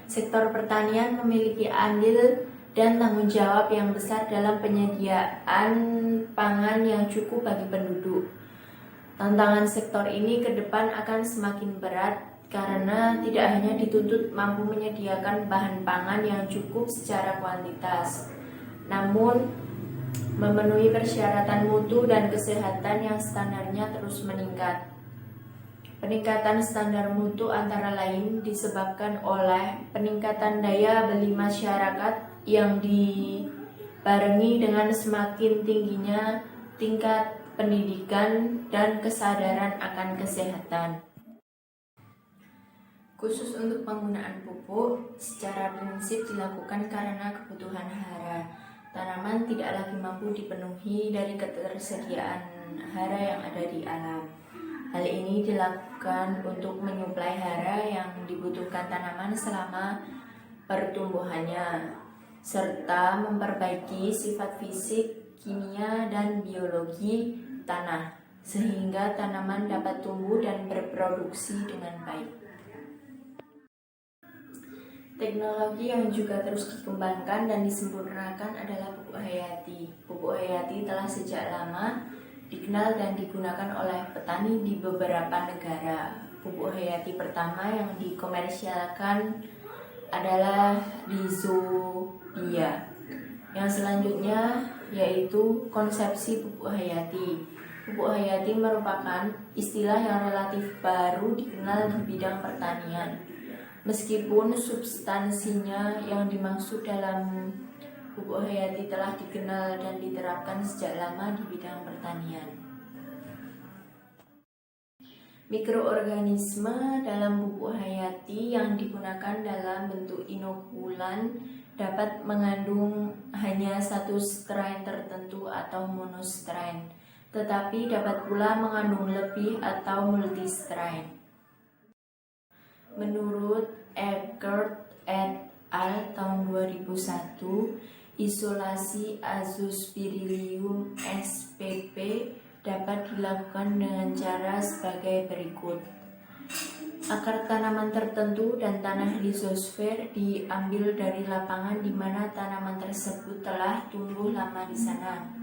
Sektor pertanian memiliki andil dan tanggung jawab yang besar dalam penyediaan pangan yang cukup bagi penduduk. Tantangan sektor ini ke depan akan semakin berat karena tidak hanya dituntut mampu menyediakan bahan pangan yang cukup secara kuantitas, namun memenuhi persyaratan mutu dan kesehatan yang standarnya terus meningkat. Peningkatan standar mutu antara lain disebabkan oleh peningkatan daya beli masyarakat yang dibarengi dengan semakin tingginya tingkat pendidikan dan kesadaran akan kesehatan. Khusus untuk penggunaan pupuk, secara prinsip dilakukan karena kebutuhan hara. Tanaman tidak lagi mampu dipenuhi dari ketersediaan hara yang ada di alam. Hal ini dilakukan untuk menyuplai hara yang dibutuhkan tanaman selama pertumbuhannya, serta memperbaiki sifat fisik, kimia, dan biologi tanah, sehingga tanaman dapat tumbuh dan berproduksi dengan baik. Teknologi yang juga terus dikembangkan dan disempurnakan adalah pupuk hayati. Pupuk hayati telah sejak lama dikenal dan digunakan oleh petani di beberapa negara. Pupuk hayati pertama yang dikomersialkan adalah Rhizobia. Yang selanjutnya yaitu konsepsi pupuk hayati. Pupuk hayati merupakan istilah yang relatif baru dikenal di bidang pertanian. Meskipun substansinya yang dimaksud dalam pupuk hayati telah dikenal dan diterapkan sejak lama di bidang pertanian. Mikroorganisme dalam pupuk hayati yang digunakan dalam bentuk inokulan dapat mengandung hanya satu strain tertentu atau monostrain, tetapi dapat pula mengandung lebih atau multistrain. Menurut Eckert et al. Tahun 2001, isolasi Azospirillum spp dapat dilakukan dengan cara sebagai berikut. Akar tanaman tertentu dan tanah rhizosfer diambil dari lapangan di mana tanaman tersebut telah tumbuh lama di sana.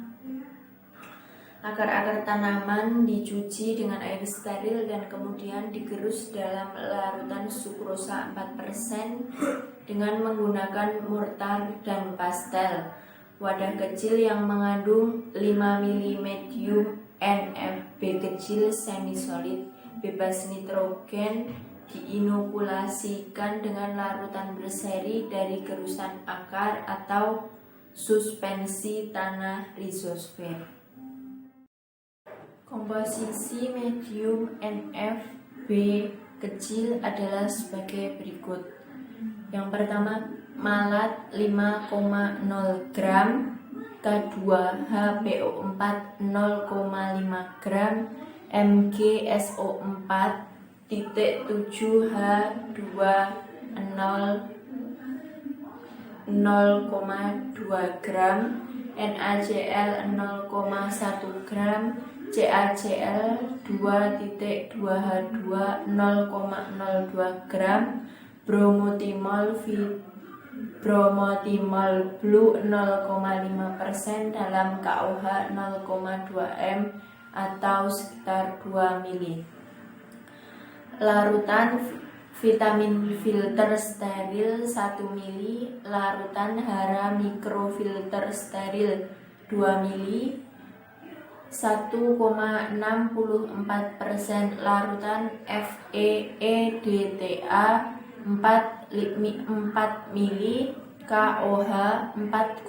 Akar-akar tanaman dicuci dengan air steril dan kemudian digerus dalam larutan sukrosa 4% dengan menggunakan mortar dan pastel. Wadah kecil yang mengandung 5 ml medium NFB kecil semi-solid bebas nitrogen diinokulasikan dengan larutan berseri dari gerusan akar atau suspensi tanah rhizosfer. Komposisi medium NFB kecil adalah sebagai berikut. Yang pertama, malat 5,0 gram, K2HPO4 0,5 gram, MgSO4 .7H20 0,2 gram, NaCl 0,1 gram, CaCl 2.2H2 0,02 gram, bromotimol blue 0,5% dalam KOH 0,2 m atau sekitar 2 mili. Larutan vitamin filter steril 1 mili, larutan hara mikrofilter steril 2 mili, 1,64% larutan FeEDTA 4 mili, KOH 4,5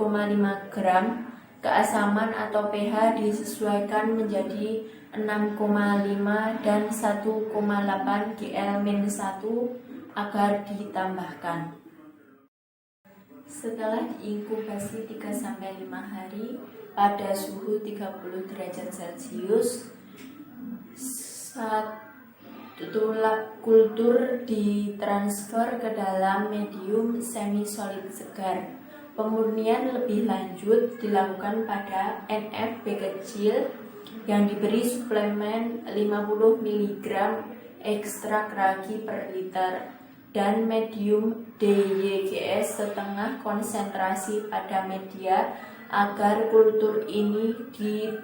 gram, keasaman atau pH disesuaikan menjadi 6,5 dan 1,8 Gl-1 agar ditambahkan. Setelah diinkubasi 3-5 hari pada suhu 30 derajat Celcius, satu lab kultur ditransfer ke dalam medium semi-solid segar. Pemurnian lebih lanjut dilakukan pada NFB kecil yang diberi suplemen 50 mg ekstrak ragi per liter. dan medium DYGS setengah konsentrasi pada media agar kultur ini dipelihara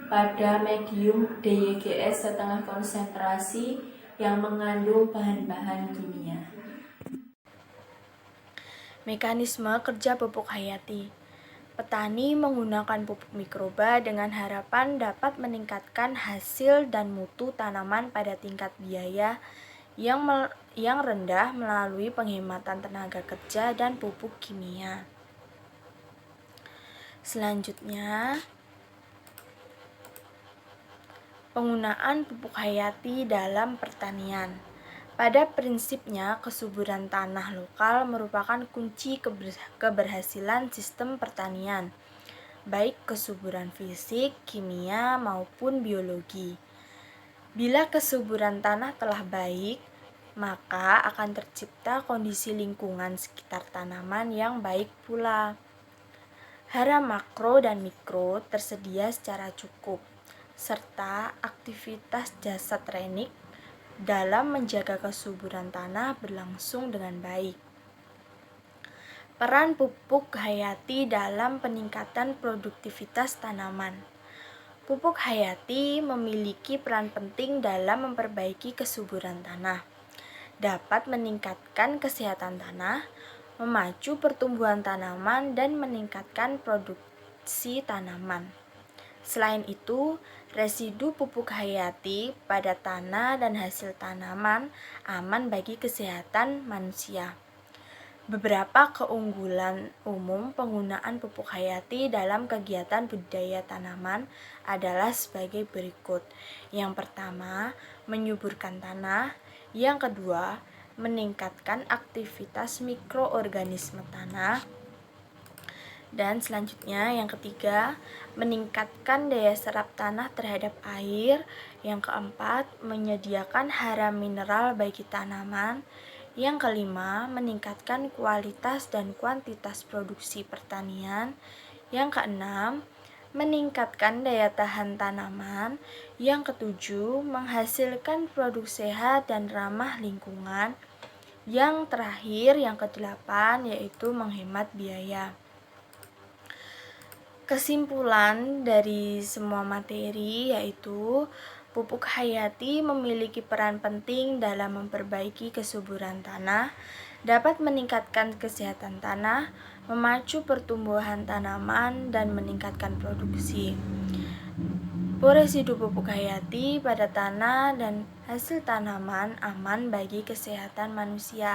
pada medium DYGS setengah konsentrasi yang mengandung bahan-bahan kimia. Mekanisme kerja pupuk hayati. Petani menggunakan pupuk mikroba dengan harapan dapat meningkatkan hasil dan mutu tanaman pada tingkat biaya yang rendah melalui penghematan tenaga kerja dan pupuk kimia. Selanjutnya, penggunaan pupuk hayati dalam pertanian. Pada prinsipnya, kesuburan tanah lokal merupakan kunci keberhasilan sistem pertanian, baik kesuburan fisik, kimia, maupun biologi. Bila kesuburan tanah telah baik, maka akan tercipta kondisi lingkungan sekitar tanaman yang baik pula. Hara makro dan mikro tersedia secara cukup, serta aktivitas jasa training dalam menjaga kesuburan tanah berlangsung dengan baik. Peran pupuk hayati dalam peningkatan produktivitas tanaman. Pupuk hayati memiliki peran penting dalam memperbaiki kesuburan tanah, dapat meningkatkan kesehatan tanah, memacu pertumbuhan tanaman, dan meningkatkan produksi tanaman. Selain itu, residu pupuk hayati pada tanah dan hasil tanaman aman bagi kesehatan manusia. Beberapa keunggulan umum penggunaan pupuk hayati dalam kegiatan budidaya tanaman adalah sebagai berikut. Yang pertama, menyuburkan tanah. Yang kedua, meningkatkan aktivitas mikroorganisme tanah. Dan selanjutnya yang ketiga, meningkatkan daya serap tanah terhadap air. Yang keempat, menyediakan hara mineral bagi tanaman. Yang kelima, meningkatkan kualitas dan kuantitas produksi pertanian. Yang keenam, meningkatkan daya tahan tanaman. Yang ketujuh, menghasilkan produk sehat dan ramah lingkungan. Yang terakhir, yang kedelapan, yaitu menghemat biaya. Kesimpulan dari semua materi yaitu pupuk hayati memiliki peran penting dalam memperbaiki kesuburan tanah, dapat meningkatkan kesehatan tanah, memacu pertumbuhan tanaman, dan meningkatkan produksi. Residu pupuk hayati pada tanah dan hasil tanaman aman bagi kesehatan manusia.